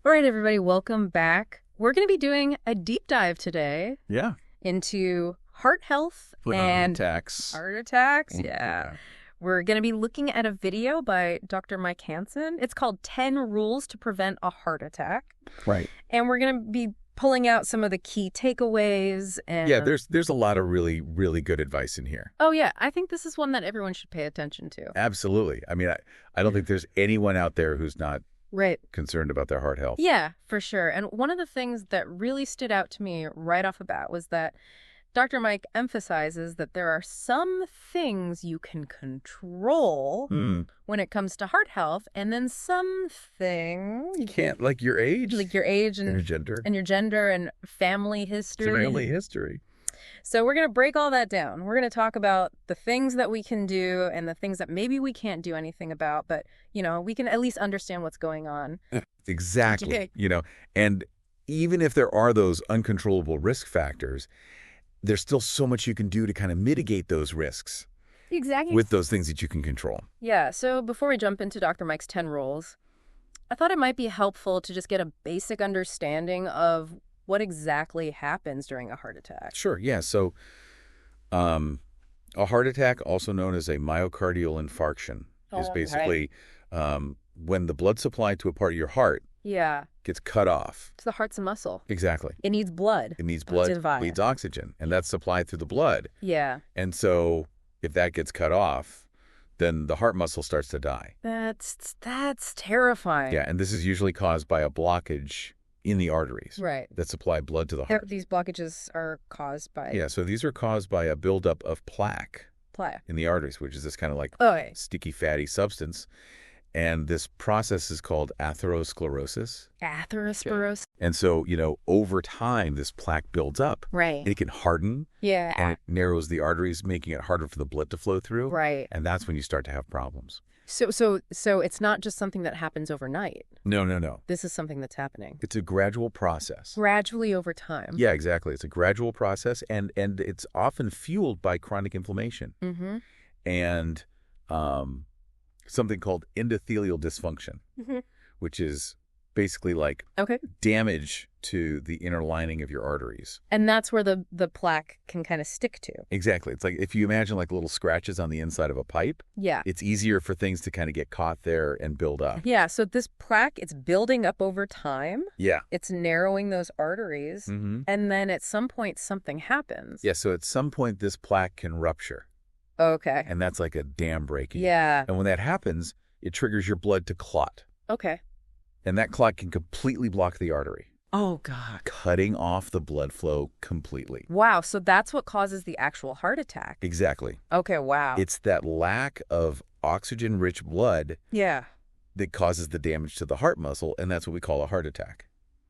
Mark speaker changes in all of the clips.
Speaker 1: All right, everybody, welcome back. We're going to be doing a deep dive today
Speaker 2: Yeah.
Speaker 1: into heart health and
Speaker 2: attacks.
Speaker 1: heart attacks. Yeah. We're going to be looking at a video by Dr. Mike Hansen. It's called 10 Rules to Prevent a Heart Attack.
Speaker 2: Right.
Speaker 1: And we're going to be pulling out some of the key takeaways. And
Speaker 2: Yeah, there's a lot of really, really good advice in here.
Speaker 1: Oh, yeah. I think this is one that everyone should pay attention to.
Speaker 2: Absolutely. I mean, I don't think there's anyone out there who's not concerned about their heart health.
Speaker 1: Yeah, for sure. And one of the things that really stood out to me right off the bat was that Dr. Mike emphasizes that there are some things you can control when it comes to heart health, and then some things
Speaker 2: you can't, like your age.
Speaker 1: Like your age and your gender and family history.
Speaker 2: Family history.
Speaker 1: So we're going to break all that down. We're going to talk about the things that we can do and the things that maybe we can't do anything about, but, you know, we can at least understand what's going on.
Speaker 2: Exactly.
Speaker 1: Okay.
Speaker 2: You know, and even if there are those uncontrollable risk factors, there's still so much you can do to kind of mitigate those risks.
Speaker 1: Exactly.
Speaker 2: With those things that you can control.
Speaker 1: Yeah. So before we jump into Dr. Mike's 10 rules, I thought it might be helpful to just get a basic understanding of what exactly happens during a heart attack.
Speaker 2: Sure, yeah. So a heart attack, also known as a myocardial infarction, is basically when the blood supply to a part of your heart gets cut off.
Speaker 1: So the heart's a muscle.
Speaker 2: Exactly.
Speaker 1: It needs blood.
Speaker 2: It needs blood, needs oxygen, and that's supplied through the blood.
Speaker 1: Yeah.
Speaker 2: And so if that gets cut off, then the heart muscle starts to die.
Speaker 1: That's terrifying.
Speaker 2: Yeah, and this is usually caused by a blockage in the arteries that supply blood to the heart.
Speaker 1: These blockages are caused by...
Speaker 2: Yeah, so these are caused by a buildup of plaque in the arteries, which is this kind of like sticky, fatty substance. And this process is called atherosclerosis.
Speaker 1: Atherosclerosis.
Speaker 2: And so, you know, over time, this plaque builds up.
Speaker 1: Right.
Speaker 2: It can harden.
Speaker 1: Yeah.
Speaker 2: And it narrows the arteries, making it harder for the blood to flow through.
Speaker 1: Right.
Speaker 2: And that's when you start to have problems.
Speaker 1: So it's not just something that happens overnight.
Speaker 2: No.
Speaker 1: This is something that's happening.
Speaker 2: It's a gradual process.
Speaker 1: Gradually over time.
Speaker 2: Yeah, exactly. It's a gradual process, and it's often fueled by chronic inflammation.
Speaker 1: Mm-hmm.
Speaker 2: And something called endothelial dysfunction, which is basically like damage to the inner lining of your arteries.
Speaker 1: And that's where the plaque can kind of stick to.
Speaker 2: Exactly. It's like if you imagine like little scratches on the inside of a pipe. Yeah. It's easier for things to kind of get caught there and build up.
Speaker 1: Yeah. So this plaque, it's building up over time.
Speaker 2: Yeah.
Speaker 1: It's narrowing those arteries. Mm-hmm. And then at some point, something happens.
Speaker 2: Yeah. So at some point, this plaque can rupture.
Speaker 1: Okay.
Speaker 2: And that's like a dam breaking.
Speaker 1: Yeah.
Speaker 2: And when that happens, it triggers your blood to clot.
Speaker 1: Okay.
Speaker 2: And that clot can completely block the artery.
Speaker 1: Oh, God.
Speaker 2: Cutting off the blood flow completely.
Speaker 1: Wow. So that's what causes the actual heart attack.
Speaker 2: Exactly.
Speaker 1: Okay, wow.
Speaker 2: It's that lack of oxygen-rich blood that causes the damage to the heart muscle, and that's what we call a heart attack.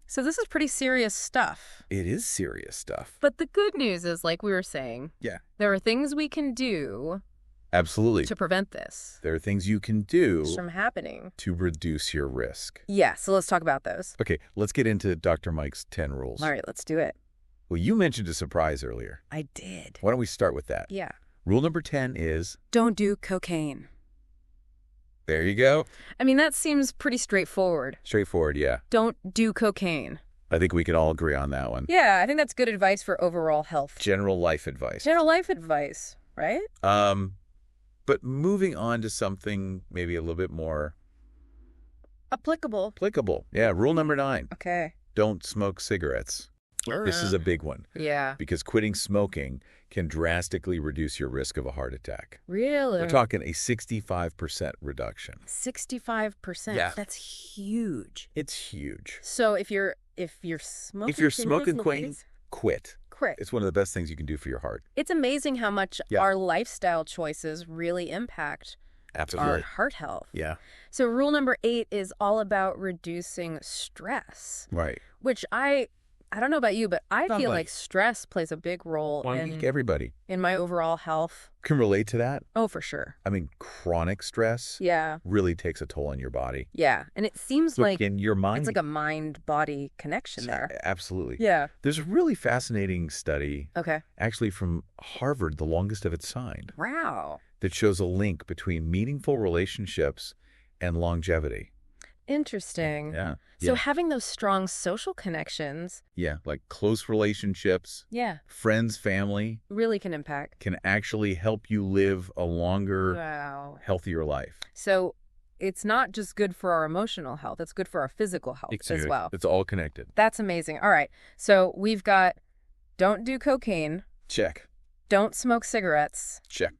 Speaker 1: So this is pretty serious stuff.
Speaker 2: It is serious stuff.
Speaker 1: But the good news is, like we were saying, there are things we can do to prevent this.
Speaker 2: There are things you can do
Speaker 1: from happening
Speaker 2: to reduce your risk.
Speaker 1: Yeah, so let's talk about those.
Speaker 2: Okay, let's get into Dr. Mike's 10 rules.
Speaker 1: All right, let's do it.
Speaker 2: Well, you mentioned a surprise earlier.
Speaker 1: I did.
Speaker 2: Why don't we start with that?
Speaker 1: Yeah.
Speaker 2: Rule number 10 is...
Speaker 1: don't do cocaine.
Speaker 2: There you go.
Speaker 1: I mean, that seems pretty straightforward.
Speaker 2: Straightforward, yeah.
Speaker 1: Don't do cocaine.
Speaker 2: I think we can all agree on that one.
Speaker 1: Yeah, I think that's good advice for overall health.
Speaker 2: General life advice.
Speaker 1: General life advice, right?
Speaker 2: But moving on to something maybe a little bit more...
Speaker 1: applicable.
Speaker 2: Yeah, rule number 9.
Speaker 1: Okay.
Speaker 2: Don't smoke cigarettes. This is a big one.
Speaker 1: Yeah.
Speaker 2: Because quitting smoking can drastically reduce your risk of a heart attack.
Speaker 1: Really?
Speaker 2: We're talking a 65% reduction.
Speaker 1: 65%?
Speaker 2: Yeah.
Speaker 1: That's huge.
Speaker 2: It's huge.
Speaker 1: So if you're smoking...
Speaker 2: if you're smoking quit.
Speaker 1: Correct.
Speaker 2: It's one of the best things you can do for your heart.
Speaker 1: It's amazing how much our lifestyle choices really impact our heart health.
Speaker 2: Yeah.
Speaker 1: So rule number 8 is all about reducing stress.
Speaker 2: Right.
Speaker 1: Which I don't know about you, but I feel like stress plays a big role in my overall health.
Speaker 2: Can relate to that?
Speaker 1: Oh, for sure.
Speaker 2: I mean, chronic stress really takes a toll on your body.
Speaker 1: Yeah. And it seems like
Speaker 2: in your mind,
Speaker 1: it's like a mind-body connection there.
Speaker 2: Absolutely.
Speaker 1: Yeah.
Speaker 2: There's a really fascinating study, actually from Harvard, the longest of its kind.
Speaker 1: Wow.
Speaker 2: That shows a link between meaningful relationships and longevity.
Speaker 1: Interesting.
Speaker 2: Yeah.
Speaker 1: So having those strong social connections.
Speaker 2: Yeah, like close relationships.
Speaker 1: Yeah.
Speaker 2: Friends, family.
Speaker 1: Really can impact.
Speaker 2: Can actually help you live a longer, healthier life.
Speaker 1: So it's not just good for our emotional health. It's good for our physical health as well.
Speaker 2: It's all connected.
Speaker 1: That's amazing. All right. So we've got don't do cocaine.
Speaker 2: Check.
Speaker 1: Don't smoke cigarettes.
Speaker 2: Check.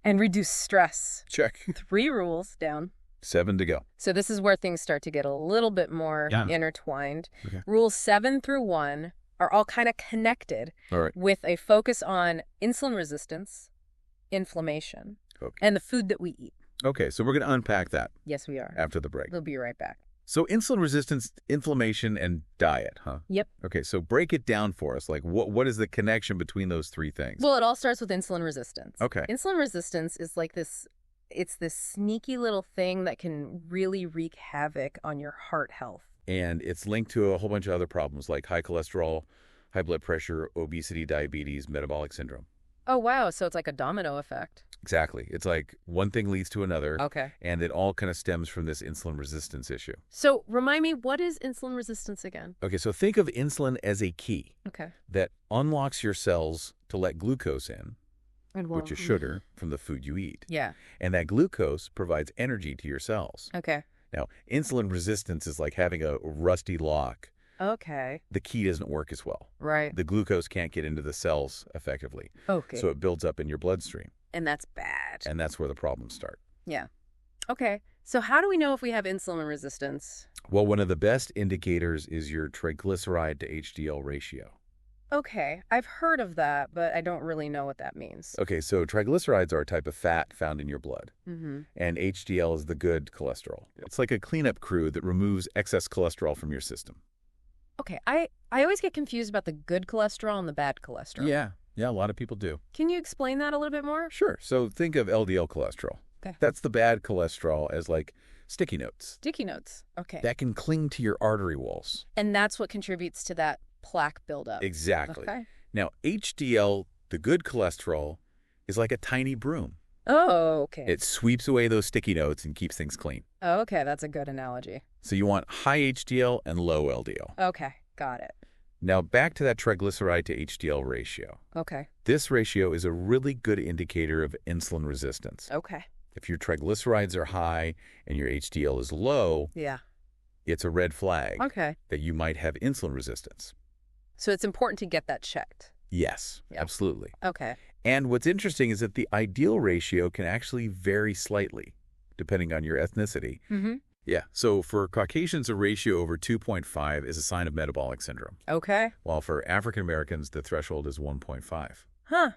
Speaker 1: And reduce stress.
Speaker 2: Check.
Speaker 1: 3 rules down.
Speaker 2: 7 to go.
Speaker 1: So this is where things start to get a little bit more intertwined.
Speaker 2: Okay.
Speaker 1: Rules 7 through 1 are all kind of connected with a focus on insulin resistance, inflammation, and the food that we eat.
Speaker 2: Okay, so we're going to unpack that.
Speaker 1: Yes, we are.
Speaker 2: After the break.
Speaker 1: We'll be right back.
Speaker 2: So insulin resistance, inflammation, and diet, huh?
Speaker 1: Yep.
Speaker 2: Okay, so break it down for us. Like, what is the connection between those 3 things?
Speaker 1: Well, it all starts with insulin resistance.
Speaker 2: Okay.
Speaker 1: Insulin resistance is like this, it's this sneaky little thing that can really wreak havoc on your heart health.
Speaker 2: And it's linked to a whole bunch of other problems like high cholesterol, high blood pressure, obesity, diabetes, metabolic syndrome.
Speaker 1: Oh, wow. So it's like a domino effect.
Speaker 2: Exactly. It's like one thing leads to another.
Speaker 1: Okay.
Speaker 2: And it all kind of stems from this insulin resistance issue.
Speaker 1: So remind me, what is insulin resistance again?
Speaker 2: Okay, so think of insulin as a key that unlocks your cells to let glucose in, which is sugar from the food you eat.
Speaker 1: Yeah.
Speaker 2: And that glucose provides energy to your cells.
Speaker 1: Okay.
Speaker 2: Now, insulin resistance is like having a rusty lock.
Speaker 1: Okay.
Speaker 2: The key doesn't work as well.
Speaker 1: Right.
Speaker 2: The glucose can't get into the cells effectively.
Speaker 1: Okay.
Speaker 2: So it builds up in your bloodstream.
Speaker 1: And that's bad.
Speaker 2: And that's where the problems start.
Speaker 1: Yeah. Okay. So how do we know if we have insulin resistance?
Speaker 2: Well, one of the best indicators is your triglyceride to HDL ratio.
Speaker 1: Okay. I've heard of that, but I don't really know what that means.
Speaker 2: Okay, so triglycerides are a type of fat found in your blood.
Speaker 1: Mm-hmm.
Speaker 2: And HDL is the good cholesterol. It's like a cleanup crew that removes excess cholesterol from your system.
Speaker 1: Okay. I always get confused about the good cholesterol and the bad cholesterol.
Speaker 2: Yeah, a lot of people do.
Speaker 1: Can you explain that a little bit more?
Speaker 2: Sure. So think of LDL cholesterol.
Speaker 1: Okay.
Speaker 2: That's the bad cholesterol as like sticky notes.
Speaker 1: Sticky notes. Okay.
Speaker 2: That can cling to your artery walls.
Speaker 1: And that's what contributes to that plaque buildup.
Speaker 2: Exactly.
Speaker 1: Okay.
Speaker 2: Now, HDL, the good cholesterol, is like a tiny broom.
Speaker 1: Oh, okay.
Speaker 2: It sweeps away those sticky notes and keeps things clean.
Speaker 1: Oh, okay. That's a good analogy.
Speaker 2: So you want high HDL and low LDL.
Speaker 1: Okay. Got it.
Speaker 2: Now, back to that triglyceride to HDL ratio.
Speaker 1: Okay.
Speaker 2: This ratio is a really good indicator of insulin resistance.
Speaker 1: Okay.
Speaker 2: If your triglycerides are high and your HDL is low, it's a red flag that you might have insulin resistance.
Speaker 1: So it's important to get that checked.
Speaker 2: Yes, absolutely.
Speaker 1: Okay.
Speaker 2: And what's interesting is that the ideal ratio can actually vary slightly, depending on your ethnicity.
Speaker 1: Mm-hmm.
Speaker 2: Yeah, so for Caucasians, a ratio over 2.5 is a sign of metabolic syndrome.
Speaker 1: Okay.
Speaker 2: While for African Americans, the threshold is 1.5.
Speaker 1: Huh.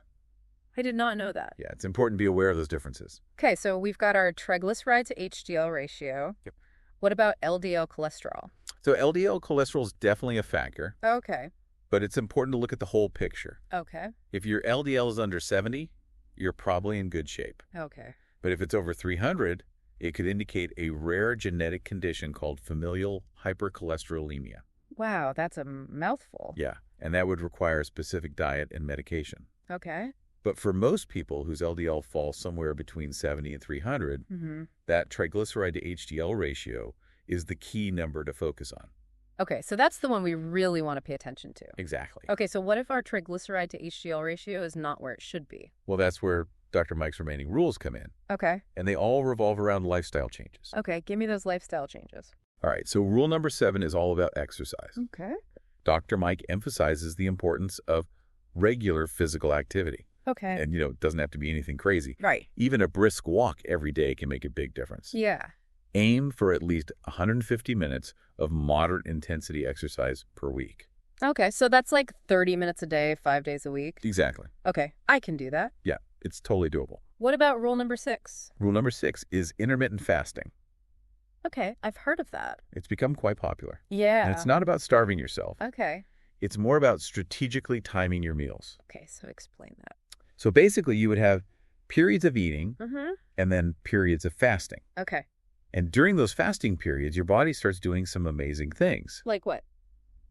Speaker 1: I did not know that.
Speaker 2: Yeah, it's important to be aware of those differences.
Speaker 1: Okay, so we've got our triglyceride to HDL ratio.
Speaker 2: Yep.
Speaker 1: What about LDL cholesterol?
Speaker 2: So LDL cholesterol is definitely a factor.
Speaker 1: Okay.
Speaker 2: But it's important to look at the whole picture.
Speaker 1: Okay.
Speaker 2: If your LDL is under 70, you're probably in good shape.
Speaker 1: Okay.
Speaker 2: But if it's over 300, it could indicate a rare genetic condition called familial hypercholesterolemia.
Speaker 1: Wow, that's a mouthful.
Speaker 2: Yeah, and that would require a specific diet and medication.
Speaker 1: Okay.
Speaker 2: But for most people whose LDL falls somewhere between 70 and 300, that triglyceride to HDL ratio is the key number to focus on.
Speaker 1: Okay, so that's the one we really want to pay attention to.
Speaker 2: Exactly.
Speaker 1: Okay, so what if our triglyceride to HDL ratio is not where it should be?
Speaker 2: Well, that's where Dr. Mike's remaining rules come in.
Speaker 1: Okay.
Speaker 2: And they all revolve around lifestyle changes.
Speaker 1: Okay, give me those lifestyle changes.
Speaker 2: All right, so rule number 7 is all about exercise.
Speaker 1: Okay.
Speaker 2: Dr. Mike emphasizes the importance of regular physical activity.
Speaker 1: Okay.
Speaker 2: And, it doesn't have to be anything crazy.
Speaker 1: Right.
Speaker 2: Even a brisk walk every day can make a big difference.
Speaker 1: Yeah.
Speaker 2: Aim for at least 150 minutes of moderate intensity exercise per week.
Speaker 1: Okay, so that's like 30 minutes a day, 5 days a week?
Speaker 2: Exactly.
Speaker 1: Okay, I can do that.
Speaker 2: Yeah, it's totally doable.
Speaker 1: What about rule number 6?
Speaker 2: Rule number 6 is intermittent fasting.
Speaker 1: Okay, I've heard of that.
Speaker 2: It's become quite popular.
Speaker 1: Yeah.
Speaker 2: And it's not about starving yourself.
Speaker 1: Okay.
Speaker 2: It's more about strategically timing your meals.
Speaker 1: Okay, so explain that.
Speaker 2: So basically, you would have periods of eating and then periods of fasting.
Speaker 1: Okay.
Speaker 2: And during those fasting periods, your body starts doing some amazing things.
Speaker 1: Like what?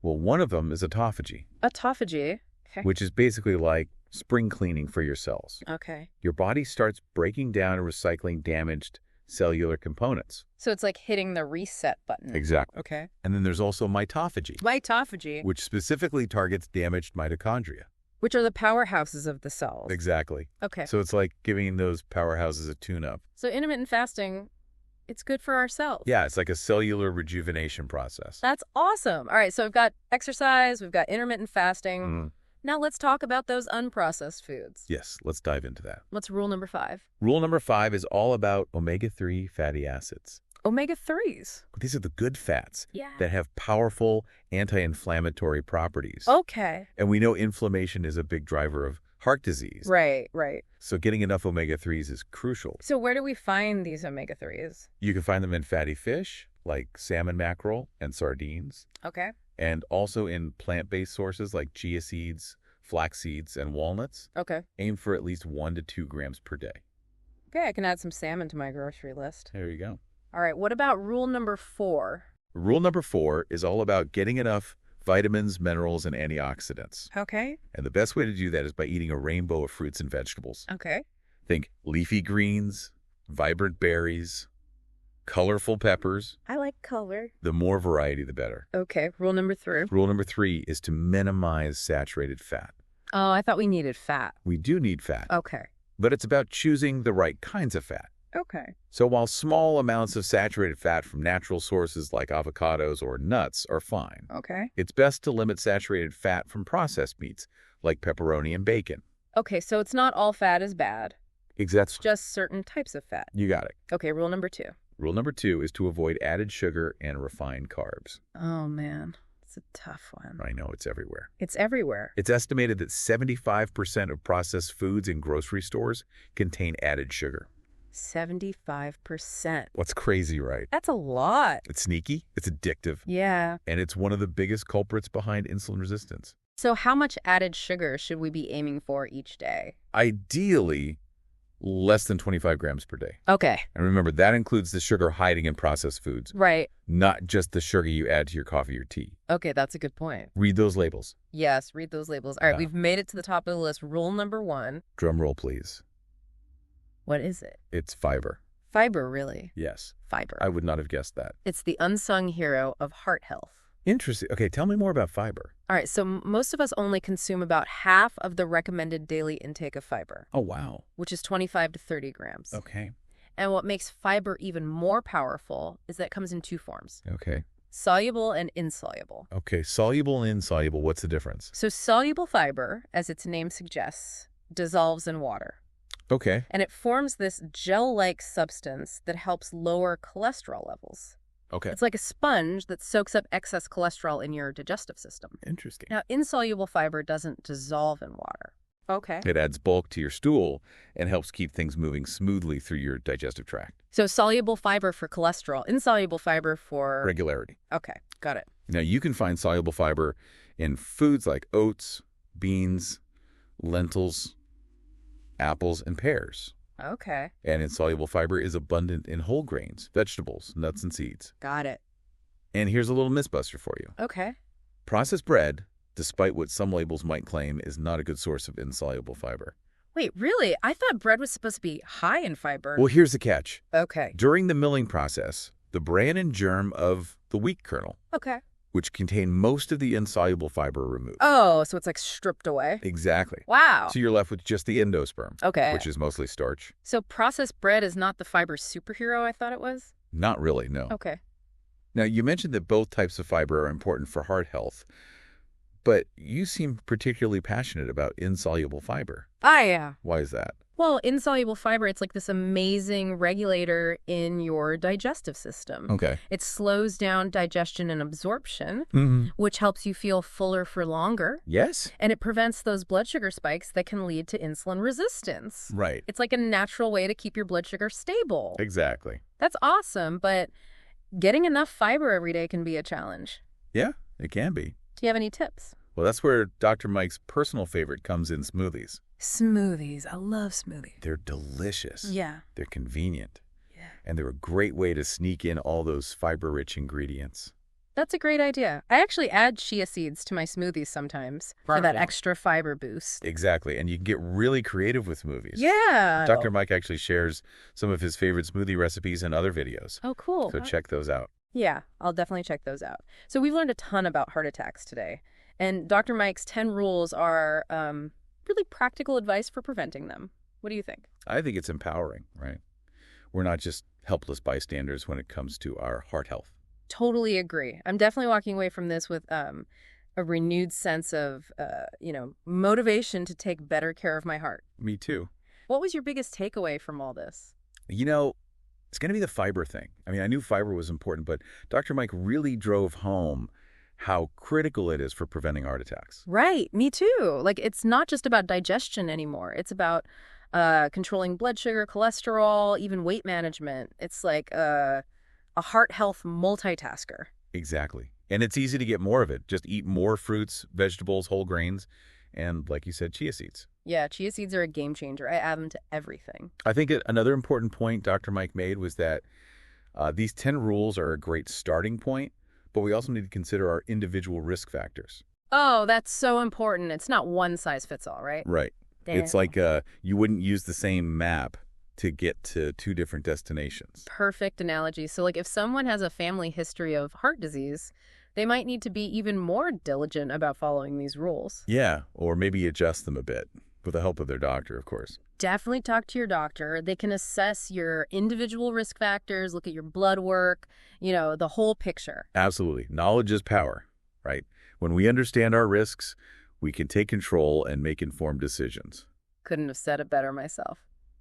Speaker 2: Well, one of them is autophagy.
Speaker 1: Autophagy? Okay.
Speaker 2: Which is basically like spring cleaning for your cells.
Speaker 1: Okay.
Speaker 2: Your body starts breaking down and recycling damaged cellular components.
Speaker 1: So it's like hitting the reset button.
Speaker 2: Exactly.
Speaker 1: Okay.
Speaker 2: And then there's also mitophagy.
Speaker 1: Mitophagy.
Speaker 2: Which specifically targets damaged mitochondria.
Speaker 1: Which are the powerhouses of the cells.
Speaker 2: Exactly.
Speaker 1: Okay.
Speaker 2: So it's like giving those powerhouses a tune-up.
Speaker 1: So intermittent fasting, it's good for our cells.
Speaker 2: Yeah, it's like a cellular rejuvenation process.
Speaker 1: That's awesome. All right, so we've got exercise, we've got intermittent fasting.
Speaker 2: Mm.
Speaker 1: Now let's talk about those unprocessed foods.
Speaker 2: Yes, let's dive into that.
Speaker 1: What's rule number 5?
Speaker 2: Rule number 5 is all about omega-3 fatty acids.
Speaker 1: Omega-3s.
Speaker 2: These are the good fats that have powerful anti-inflammatory properties.
Speaker 1: Okay.
Speaker 2: And we know inflammation is a big driver of heart disease.
Speaker 1: Right, right.
Speaker 2: So getting enough omega-3s is crucial.
Speaker 1: So where do we find these omega-3s?
Speaker 2: You can find them in fatty fish, like salmon mackerel and sardines.
Speaker 1: Okay.
Speaker 2: And also in plant-based sources like chia seeds, flax seeds, and walnuts.
Speaker 1: Okay.
Speaker 2: Aim for at least 1 to 2 grams per day.
Speaker 1: Okay, I can add some salmon to my grocery list.
Speaker 2: There you go.
Speaker 1: All right, what about rule number 4?
Speaker 2: Rule number 4 is all about getting enough vitamins, minerals, and antioxidants.
Speaker 1: Okay.
Speaker 2: And the best way to do that is by eating a rainbow of fruits and vegetables.
Speaker 1: Okay.
Speaker 2: Think leafy greens, vibrant berries, colorful peppers.
Speaker 1: I like color.
Speaker 2: The more variety, the better.
Speaker 1: Okay, rule number 3.
Speaker 2: Rule number 3 is to minimize saturated fat.
Speaker 1: Oh, I thought we needed fat.
Speaker 2: We do need fat.
Speaker 1: Okay.
Speaker 2: But it's about choosing the right kinds of fat.
Speaker 1: Okay.
Speaker 2: So while small amounts of saturated fat from natural sources like avocados or nuts are fine,
Speaker 1: Okay.
Speaker 2: it's best to limit saturated fat from processed meats like pepperoni and bacon.
Speaker 1: Okay, so it's not all fat is bad.
Speaker 2: Exactly.
Speaker 1: Just certain types of fat.
Speaker 2: You got it.
Speaker 1: Okay, rule number 2.
Speaker 2: Rule number 2 is to avoid added sugar and refined carbs.
Speaker 1: Oh, man. It's a tough one.
Speaker 2: I know, it's everywhere.
Speaker 1: It's everywhere.
Speaker 2: It's estimated that 75% of processed foods in grocery stores contain added sugar.
Speaker 1: 75%.
Speaker 2: What's crazy, right?
Speaker 1: That's a lot.
Speaker 2: It's sneaky, it's addictive,
Speaker 1: Yeah.
Speaker 2: and it's one of the biggest culprits behind insulin resistance.
Speaker 1: So how much added sugar should we be aiming for each day?
Speaker 2: Ideally, less than 25 grams per day.
Speaker 1: Okay.
Speaker 2: And remember, that includes the sugar hiding in processed foods,
Speaker 1: Right.
Speaker 2: not just the sugar you add to your coffee or tea.
Speaker 1: Okay, that's a good point.
Speaker 2: Read those labels.
Speaker 1: Yes, read those labels. All right,
Speaker 2: Yeah.
Speaker 1: we've made it to the top of the list. Rule number 1.
Speaker 2: Drum roll, please.
Speaker 1: What is it?
Speaker 2: It's fiber.
Speaker 1: Fiber, really?
Speaker 2: Yes.
Speaker 1: Fiber.
Speaker 2: I would not have guessed that.
Speaker 1: It's the unsung hero of heart health.
Speaker 2: Interesting. Okay, tell me more about fiber.
Speaker 1: All right, so most of us only consume about half of the recommended daily intake of fiber,
Speaker 2: Oh, wow.
Speaker 1: which is 25 to 30 grams.
Speaker 2: Okay.
Speaker 1: And what makes fiber even more powerful is that it comes in 2 forms,
Speaker 2: Okay.
Speaker 1: soluble and insoluble.
Speaker 2: Okay, soluble and insoluble, what's the difference?
Speaker 1: So soluble fiber, as its name suggests, dissolves in water.
Speaker 2: Okay.
Speaker 1: And it forms this gel-like substance that helps lower cholesterol levels.
Speaker 2: Okay.
Speaker 1: It's like a sponge that soaks up excess cholesterol in your digestive system.
Speaker 2: Interesting.
Speaker 1: Now, insoluble fiber doesn't dissolve in water. Okay.
Speaker 2: It adds bulk to your stool and helps keep things moving smoothly through your digestive tract.
Speaker 1: So soluble fiber for cholesterol, insoluble fiber for...
Speaker 2: Regularity.
Speaker 1: Okay, got it.
Speaker 2: Now, you can find soluble fiber in foods like oats, beans, lentils, apples, and pears.
Speaker 1: Okay.
Speaker 2: And insoluble fiber is abundant in whole grains, vegetables, nuts, and seeds.
Speaker 1: Got it.
Speaker 2: And here's a little mythbuster for you.
Speaker 1: Okay.
Speaker 2: Processed bread, despite what some labels might claim, is not a good source of insoluble fiber.
Speaker 1: Wait, really? I thought bread was supposed to be high in fiber.
Speaker 2: Well, here's the catch.
Speaker 1: Okay.
Speaker 2: During the milling process, the bran and germ of the wheat kernel,
Speaker 1: Okay.
Speaker 2: which contain most of the insoluble fiber, are removed.
Speaker 1: Oh, so it's like stripped away?
Speaker 2: Exactly.
Speaker 1: Wow.
Speaker 2: So you're left with just the endosperm,
Speaker 1: Okay.
Speaker 2: which is mostly starch.
Speaker 1: So processed bread is not the fiber superhero I thought it was?
Speaker 2: Not really, no.
Speaker 1: Okay.
Speaker 2: Now, you mentioned that both types of fiber are important for heart health, but you seem particularly passionate about insoluble fiber.
Speaker 1: Ah, yeah.
Speaker 2: Why is that?
Speaker 1: Well, insoluble fiber, it's like this amazing regulator in your digestive system.
Speaker 2: Okay.
Speaker 1: It slows down digestion and absorption,
Speaker 2: Mm-hmm.
Speaker 1: which helps you feel fuller for longer.
Speaker 2: Yes?
Speaker 1: And it prevents those blood sugar spikes that can lead to insulin resistance.
Speaker 2: Right.
Speaker 1: It's like a natural way to keep your blood sugar stable.
Speaker 2: Exactly.
Speaker 1: That's awesome, but getting enough fiber every day can be a challenge.
Speaker 2: Yeah, it can be.
Speaker 1: Do you have any tips?
Speaker 2: Well, that's where Dr. Mike's personal favorite comes in: smoothies.
Speaker 1: Smoothies. I love smoothies.
Speaker 2: They're delicious.
Speaker 1: Yeah.
Speaker 2: They're convenient.
Speaker 1: Yeah.
Speaker 2: And they're a great way to sneak in all those fiber-rich ingredients.
Speaker 1: That's a great idea. I actually add chia seeds to my smoothies sometimes for that extra fiber boost.
Speaker 2: Exactly. And you can get really creative with smoothies.
Speaker 1: Yeah.
Speaker 2: Dr. Mike actually shares some of his favorite smoothie recipes in other videos.
Speaker 1: Oh, cool.
Speaker 2: So check those out.
Speaker 1: Yeah, I'll definitely check those out. So we've learned a ton about heart attacks today. And Dr. Mike's 10 rules are really practical advice for preventing them. What do you think?
Speaker 2: I think it's empowering, right? We're not just helpless bystanders when it comes to our heart health.
Speaker 1: Totally agree. I'm definitely walking away from this with a renewed sense of, motivation to take better care of my heart.
Speaker 2: Me too.
Speaker 1: What was your biggest takeaway from all this?
Speaker 2: It's going to be the fiber thing. I mean, I knew fiber was important, but Dr. Mike really drove home how critical it is for preventing heart attacks.
Speaker 1: Right. Me too. Like, it's not just about digestion anymore. It's about controlling blood sugar, cholesterol, even weight management. It's like a heart health multitasker.
Speaker 2: Exactly. And it's easy to get more of it. Just eat more fruits, vegetables, whole grains, and, like you said, chia seeds.
Speaker 1: Yeah, chia seeds are a game changer. I add them to everything.
Speaker 2: I think another important point Dr. Mike made was that these 10 rules are a great starting point, but we also need to consider our individual risk factors.
Speaker 1: Oh, that's so important. It's not one size fits all, right?
Speaker 2: Right. Damn. It's like you wouldn't use the same map to get to two different destinations.
Speaker 1: Perfect analogy. So, like, if someone has a family history of heart disease, they might need to be even more diligent about following these rules.
Speaker 2: Yeah, or maybe adjust them a bit, with the help of their doctor, of course.
Speaker 1: Definitely talk to your doctor. They can assess your individual risk factors, look at your blood work, the whole picture.
Speaker 2: Absolutely. Knowledge is power, right? When we understand our risks, we can take control and make informed decisions.
Speaker 1: Couldn't have said it better myself.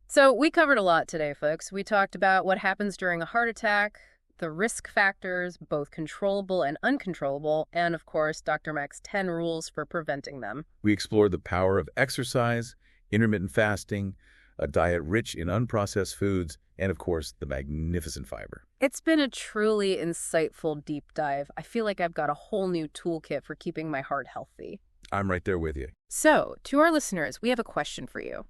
Speaker 1: So we covered a lot today, folks. We talked about what happens during a heart attack, the risk factors, both controllable and uncontrollable, and, of course, Dr. Mike's 10 rules for preventing them.
Speaker 2: We explored the power of exercise, intermittent fasting, a diet rich in unprocessed foods, and, of course, the magnificent fiber.
Speaker 1: It's been a truly insightful deep dive. I feel like I've got a whole new toolkit for keeping my heart healthy.
Speaker 2: I'm right there with you.
Speaker 1: So, to our listeners, we have a question for you.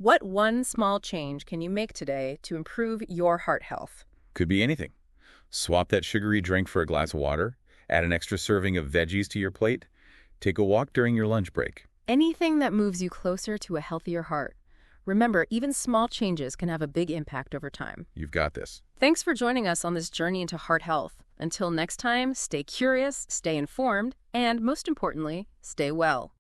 Speaker 1: What one small change can you make today to improve your heart health?
Speaker 2: Could be anything. Swap that sugary drink for a glass of water, add an extra serving of veggies to your plate, take a walk during your lunch break.
Speaker 1: Anything that moves you closer to a healthier heart. Remember, even small changes can have a big impact over time.
Speaker 2: You've got this.
Speaker 1: Thanks for joining us on this journey into heart health. Until next time, stay curious, stay informed, and most importantly, stay well.